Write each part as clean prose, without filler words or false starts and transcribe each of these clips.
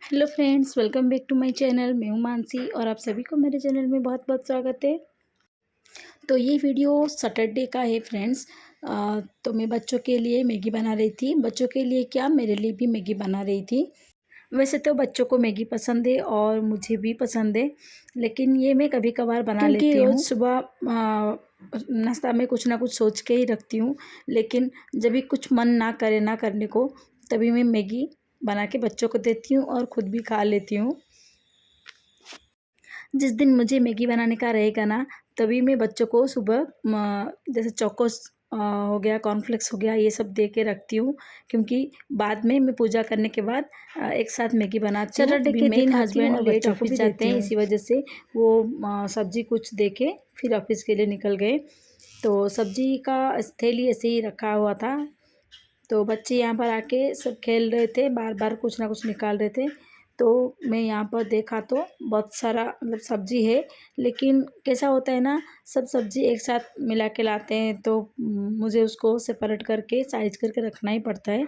Hello friends, welcome back to my channel. मैं हूं मानसी और आप सभी को मेरे चैनल में बहुत बहुत स्वागत है। तो ये वीडियो सैटरडे का है फ्रेंड्स। तो मैं बच्चों के लिए मैगी बना रही थी। बच्चों के लिए क्या, मेरे लिए भी मैगी बना रही थी। वैसे तो बच्चों को मैगी पसंद है और मुझे भी पसंद है, लेकिन ये मैं कभी कभार बना लेती हूँ। क्योंकि रोज़ सुबह नाश्ता में कुछ ना कुछ सोच के ही रखती हूँ, लेकिन जब भी कुछ मन ना करे ना करने को, तभी मैं मैगी बना के बच्चों को देती हूँ और ख़ुद भी खा लेती हूँ। जिस दिन मुझे मैगी बनाने का रहेगा ना, तभी मैं बच्चों को सुबह जैसे चोकोस हो गया, कॉर्नफ्लेक्स हो गया, ये सब दे के रखती हूँ, क्योंकि बाद में मैं पूजा करने के बाद एक साथ मैगी बनाती हूँ। सैटरडे के दिन हस्बैंड लेट ऑफिस जाते हैं, इसी वजह से वो सब्ज़ी कुछ दे के फिर ऑफिस के लिए निकल गए। तो सब्ज़ी का थैली ऐसे ही रखा हुआ था, तो बच्चे यहाँ पर आके सब खेल रहे थे, बार बार कुछ ना कुछ निकाल रहे थे। तो मैं यहाँ पर देखा तो बहुत सारा मतलब सब्ज़ी है, लेकिन कैसा होता है ना, सब सब्ज़ी एक साथ मिला के लाते हैं, तो मुझे उसको सेपरेट करके साइज करके रखना ही पड़ता है।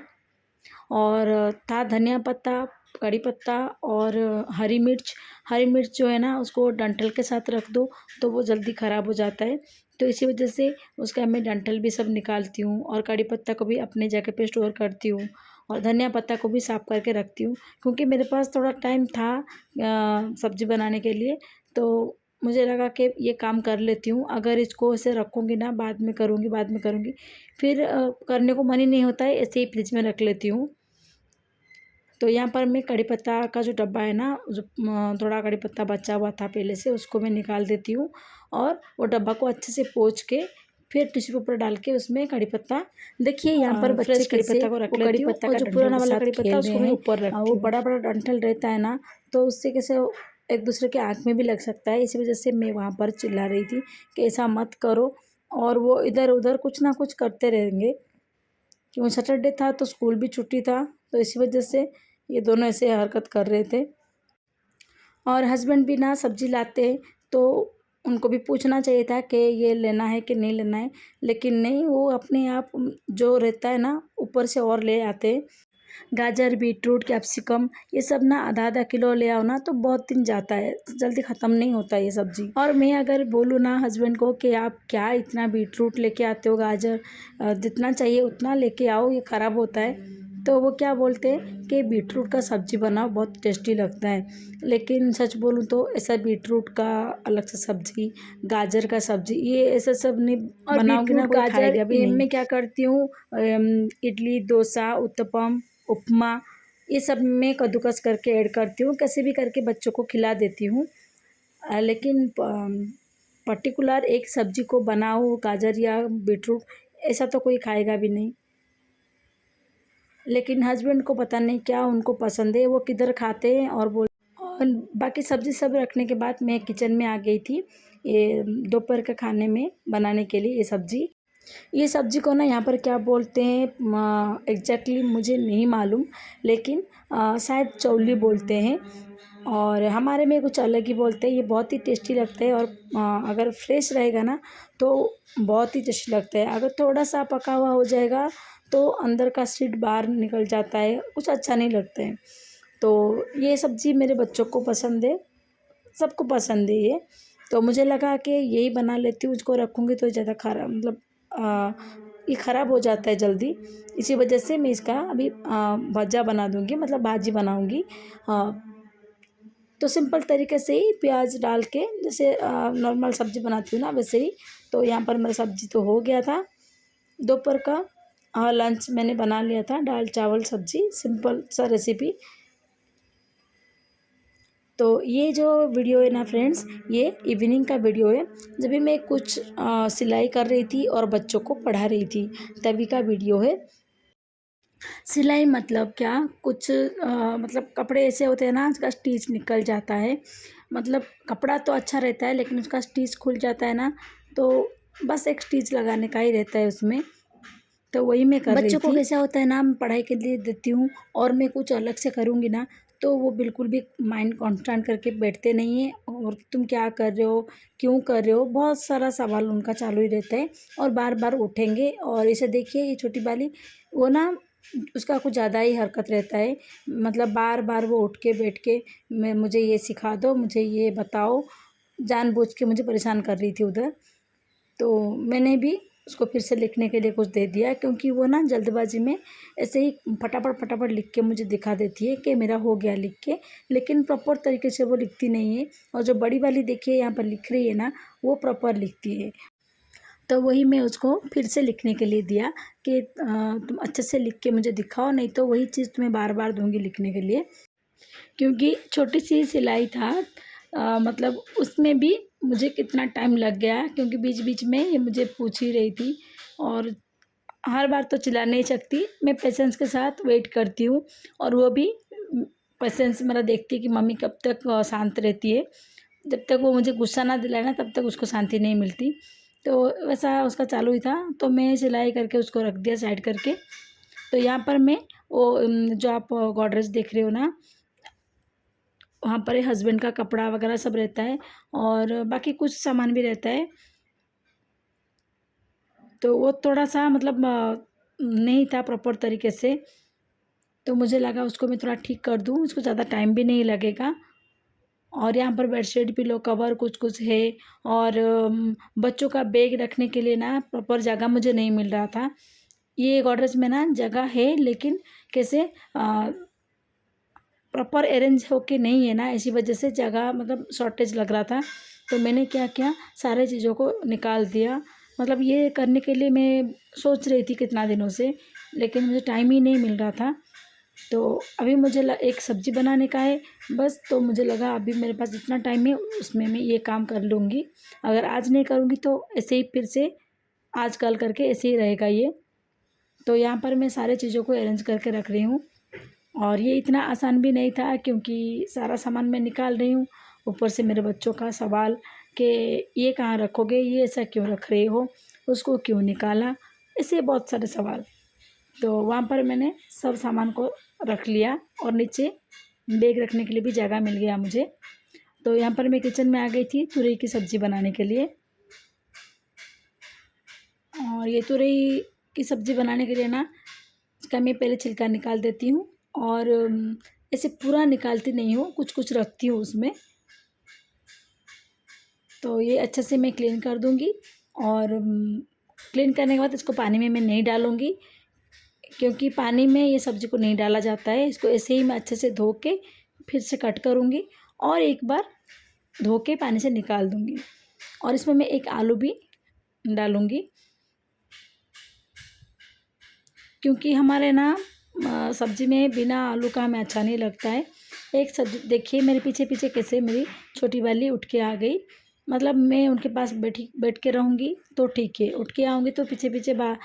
और था धनिया पत्ता, कड़ी पत्ता और हरी मिर्च। हरी मिर्च जो है ना, उसको डंठल के साथ रख दो तो वो जल्दी ख़राब हो जाता है, तो इसी वजह से उसका मैं डंठल भी सब निकालती हूँ और कड़ी पत्ता को भी अपने जगह पे स्टोर करती हूँ और धनिया पत्ता को भी साफ़ करके रखती हूँ, क्योंकि मेरे पास थोड़ा टाइम था सब्ज़ी बनाने के लिए। तो मुझे लगा कि ये काम कर लेती हूँ, अगर इसको ऐसे रखूँगी ना, बाद में करूँगी, फिर करने को मन ही नहीं होता है, ऐसे ही फ्रिज में रख लेती हूँ। तो यहाँ पर मैं कड़ी पत्ता का जो डब्बा है ना, जो थोड़ा कड़ी पत्ता बचा हुआ था पहले से, उसको मैं निकाल देती हूँ और वो डब्बा को अच्छे से पोंछ के फिर टिश्यू पेपर डाल के उसमें कड़ी पत्ता, देखिए यहाँ पर बच्चे कड़ी पत्ता को रख लेती हूँ और जो पुराना वाला कड़ी पत्ता उसको मैं ऊपर रखती हूँ। वो बड़ा बड़ा डंठल रहता है ना, तो उससे कैसे एक दूसरे के आँख में भी लग सकता है, इसी वजह से मैं वहाँ पर चिल्ला रही थी कि ऐसा मत करो। और वो इधर उधर कुछ ना कुछ करते रहेंगे, क्योंकि सैटरडे था तो स्कूल भी छुट्टी था, तो इसी वजह से ये दोनों ऐसे हरकत कर रहे थे। और हस्बैंड भी ना सब्ज़ी लाते तो उनको भी पूछना चाहिए था कि ये लेना है कि नहीं लेना है, लेकिन नहीं, वो अपने आप जो रहता है ना ऊपर से और ले आते हैं। गाजर, बीटरूट, कैप्सिकम, ये सब ना आधा आधा किलो ले आओ ना तो बहुत दिन जाता है, जल्दी ख़त्म नहीं होता ये सब्ज़ी। और मैं अगर बोलूँ ना हस्बैंड को कि आप क्या इतना बीटरूट लेके आते हो, गाजर जितना चाहिए उतना लेके आओ, ये ख़राब होता है, तो वो क्या बोलते हैं कि बीटरूट का सब्ज़ी बनाओ, बहुत टेस्टी लगता है। लेकिन सच बोलूँ तो ऐसा बीटरूट का अलग से सब्ज़ी, गाजर का सब्ज़ी, ये ऐसा सब नहीं बनाओगे ना, कोई खाएगा भी नहीं। मैं क्या करती हूँ, इडली, डोसा, उत्तपम, उपमा, ये सब मैं कद्दूकस करके ऐड करती हूँ, कैसे भी करके बच्चों को खिला देती हूँ। लेकिन पर्टिकुलर एक सब्ज़ी को बनाओ, गाजर या बीटरूट, ऐसा तो कोई खाएगा भी नहीं। लेकिन हस्बैंड को पता नहीं क्या उनको पसंद है, वो किधर खाते हैं और बाकी सब्ज़ी सब रखने के बाद मैं किचन में आ गई थी ये दोपहर के खाने में बनाने के लिए। ये सब्ज़ी को ना यहाँ पर क्या बोलते हैं एग्जैक्टली मुझे नहीं मालूम, लेकिन शायद चौली बोलते हैं और हमारे में कुछ अलग ही बोलते हैं। ये बहुत ही टेस्टी लगता है और अगर फ्रेश रहेगा ना तो बहुत ही टेस्टी लगता है। अगर थोड़ा सा पका हुआ हो जाएगा तो अंदर का सीड बाहर निकल जाता है, कुछ अच्छा नहीं लगता है। तो ये सब्ज़ी मेरे बच्चों को पसंद है, सबको पसंद है ये, तो मुझे लगा कि यही बना लेती हूँ, उसको रखूँगी तो ज़्यादा खराब मतलब ये ख़राब हो जाता है जल्दी, इसी वजह से मैं इसका अभी भज्जा बना दूँगी, मतलब भाजी बनाऊँगी। तो सिंपल तरीके से ही प्याज डाल के जैसे नॉर्मल सब्ज़ी बनाती हूँ ना, वैसे ही। तो यहाँ पर मेरा सब्ज़ी तो हो गया था दोपहर का। लंच मैंने बना लिया था, दाल चावल सब्ज़ी, सिंपल सा रेसिपी। तो ये जो वीडियो है ना फ्रेंड्स, ये इवनिंग का वीडियो है, जब भी मैं कुछ सिलाई कर रही थी और बच्चों को पढ़ा रही थी, तभी का वीडियो है। सिलाई मतलब क्या, कुछ मतलब कपड़े ऐसे होते हैं ना, उसका स्टिच निकल जाता है, मतलब कपड़ा तो अच्छा रहता है लेकिन उसका स्टिच खुल जाता है ना, तो बस एक स्टिच लगाने का ही रहता है उसमें, तो वही मैं कर रही थी। बच्चों को कैसा होता है ना, मैं पढ़ाई के लिए देती हूँ और मैं कुछ अलग से करूँगी ना, तो वो बिल्कुल भी माइंड कॉन्स्टेंट करके बैठते नहीं हैं और तुम क्या कर रहे हो, क्यों कर रहे हो, बहुत सारा सवाल उनका चालू ही रहता है और बार बार उठेंगे। और इसे देखिए, ये छोटी वाली वो ना उसका कुछ ज़्यादा ही हरकत रहता है। मतलब बार बार वो उठ के बैठ के मैं मुझे ये सिखा दो, मुझे ये बताओ, जानबूझ के मुझे परेशान कर रही थी उधर। तो मैंने भी उसको फिर से लिखने के लिए कुछ दे दिया, क्योंकि वो ना जल्दबाजी में ऐसे ही फटाफट फटाफट लिख के मुझे दिखा देती है कि मेरा हो गया लिख के, लेकिन प्रॉपर तरीके से वो लिखती नहीं है। और जो बड़ी वाली देखिए यहाँ पर लिख रही है ना, वो प्रॉपर लिखती है। तो वही मैं उसको फिर से लिखने के लिए दिया कि तुम अच्छे से लिख के मुझे दिखाओ, नहीं तो वही चीज़ तुम्हें बार बार दूंगी लिखने के लिए। क्योंकि छोटी सी सिलाई था, मतलब उसमें भी मुझे कितना टाइम लग गया, क्योंकि बीच बीच में ये मुझे पूछ ही रही थी। और हर बार तो चिल्ला नहीं सकती, मैं पेशेंस के साथ वेट करती हूँ। और वो भी पेशेंस मेरा देखती है कि मम्मी कब तक शांत रहती है। जब तक वो मुझे गुस्सा ना दिलाए ना, तब तक उसको शांति नहीं मिलती। तो वैसा उसका चालू ही था, तो मैं सिलाई करके उसको रख दिया साइड करके। तो यहाँ पर मैं वो जो आप गॉडरेज देख रहे हो ना, वहाँ पर हस्बैंड का कपड़ा वगैरह सब रहता है, और बाकी कुछ सामान भी रहता है। तो वो थोड़ा-सा मतलब नहीं था प्रॉपर तरीके से, तो मुझे लगा उसको मैं थोड़ा ठीक कर दूँ, उसको ज़्यादा टाइम भी नहीं लगेगा। और यहाँ पर बेडशीट, पिलो कवर कुछ-कुछ है। और बच्चों का बैग रखने के लिए ना प्रॉपर जगह मुझे नहीं मिल रहा था। ये गोदरेज में ना जगह है, लेकिन कैसे प्रॉपर अरेंज होके नहीं है ना, इसी वजह से जगह मतलब शॉर्टेज लग रहा था। तो मैंने क्या किया, सारे चीज़ों को निकाल दिया। मतलब ये करने के लिए मैं सोच रही थी कितना दिनों से, लेकिन मुझे टाइम ही नहीं मिल रहा था। तो अभी मुझे एक सब्ज़ी बनाने का है बस, तो मुझे लगा अभी मेरे पास जितना टाइम है उसमें मैं ये काम कर लूँगी। अगर आज नहीं करूँगी तो ऐसे ही फिर से आज कल करके ऐसे ही रहेगा ये। तो यहाँ पर मैं सारे चीज़ों को अरेंज करके रख रही हूँ। और ये इतना आसान भी नहीं था, क्योंकि सारा सामान मैं निकाल रही हूँ। ऊपर से मेरे बच्चों का सवाल कि ये कहाँ रखोगे, ये ऐसा क्यों रख रहे हो, उसको क्यों निकाला, ऐसे बहुत सारे सवाल। तो वहाँ पर मैंने सब सामान को रख लिया, और नीचे बैग रखने के लिए भी जगह मिल गया मुझे। तो यहाँ पर मैं किचन में आ गई थी तुरई की सब्ज़ी बनाने के लिए। और ये तुरई की सब्ज़ी बनाने के लिए ना, इसका मैं पहले छिलका निकाल देती हूँ। और ऐसे पूरा निकालती नहीं हूँ, कुछ कुछ रखती हूँ उसमें। तो ये अच्छे से मैं क्लीन कर दूँगी। और क्लीन करने के बाद इसको पानी में मैं नहीं डालूँगी, क्योंकि पानी में ये सब्ज़ी को नहीं डाला जाता है। इसको ऐसे ही मैं अच्छे से धो के फिर से कट करूँगी, और एक बार धो के पानी से निकाल दूँगी। और इसमें मैं एक आलू भी डालूँगी, क्योंकि हमारे ना सब्ज़ी में बिना आलू का हमें अच्छा नहीं लगता है। एक सब्ज़ी देखिए मेरे पीछे पीछे कैसे मेरी छोटी वाली उठ के आ गई। मतलब मैं उनके पास बैठ के रहूँगी तो ठीक है, उठ के आऊँगी तो पीछे पीछे बा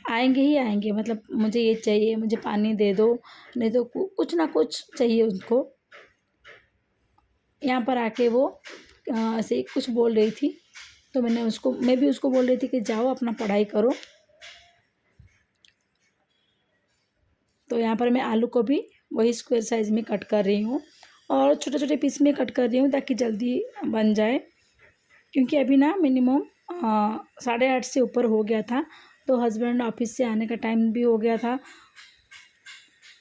आएँगे ही आएँगे। मतलब मुझे ये चाहिए, मुझे पानी दे दो, नहीं तो कुछ ना कुछ चाहिए उनको। यहाँ पर आके वो ऐसे ही कुछ बोल रही थी, तो मैं भी उसको बोल रही थी कि जाओ अपना पढ़ाई करो। तो यहाँ पर मैं आलू को भी वही स्क्वायर साइज़ में कट कर रही हूँ, और छोटे छोटे पीस में कट कर रही हूँ ताकि जल्दी बन जाए। क्योंकि अभी ना मिनिमम 8:30 से ऊपर हो गया था, तो हस्बैंड ऑफिस से आने का टाइम भी हो गया था।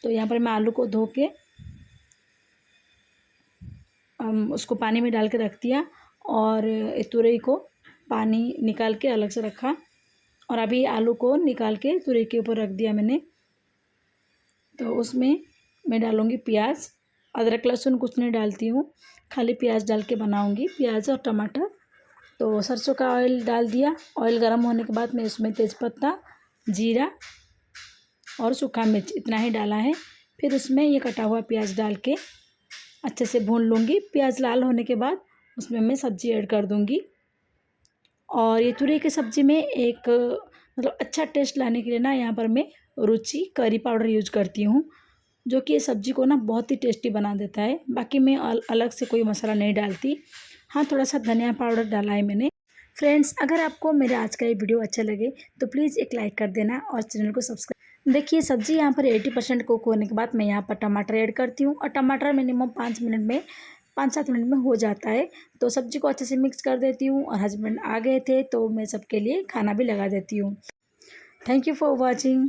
तो यहाँ पर मैं आलू को धो के उसको पानी में डाल के रख दिया, और तुरई को पानी निकाल के अलग से रखा। और अभी आलू को निकाल के तुरई के ऊपर रख दिया मैंने। तो उसमें मैं डालूँगी प्याज, अदरक लहसुन कुछ नहीं डालती हूँ, खाली प्याज डाल के बनाऊँगी, प्याज और टमाटर। तो सरसों का ऑयल डाल दिया। ऑयल गर्म होने के बाद मैं उसमें तेज़पत्ता, जीरा और सूखा मिर्च इतना ही डाला है। फिर उसमें ये कटा हुआ प्याज डाल के अच्छे से भून लूँगी। प्याज लाल होने के बाद उसमें मैं सब्ज़ी ऐड कर दूँगी। और ये तुरई की सब्ज़ी में एक मतलब अच्छा टेस्ट लाने के लिए ना, यहाँ पर मैं रुचि करी पाउडर यूज़ करती हूँ, जो कि ये सब्ज़ी को ना बहुत ही टेस्टी बना देता है। बाकी मैं अलग से कोई मसाला नहीं डालती। हाँ, थोड़ा-सा धनिया पाउडर डाला है मैंने। फ्रेंड्स, अगर आपको मेरा आज का ये वीडियो अच्छा लगे तो प्लीज़ एक लाइक कर देना, और चैनल को सब्सक्राइब। देखिए सब्ज़ी यहाँ पर 80% कुक होने के बाद मैं यहाँ पर टमाटर ऐड करती हूँ, और टमाटर मिनिमम 5-7 मिनट में हो जाता है। तो सब्ज़ी को अच्छे से मिक्स कर देती हूँ, और हस्बैंड आ गए थे तो मैं सबके लिए खाना भी लगा देती हूँ। Thank you for watching.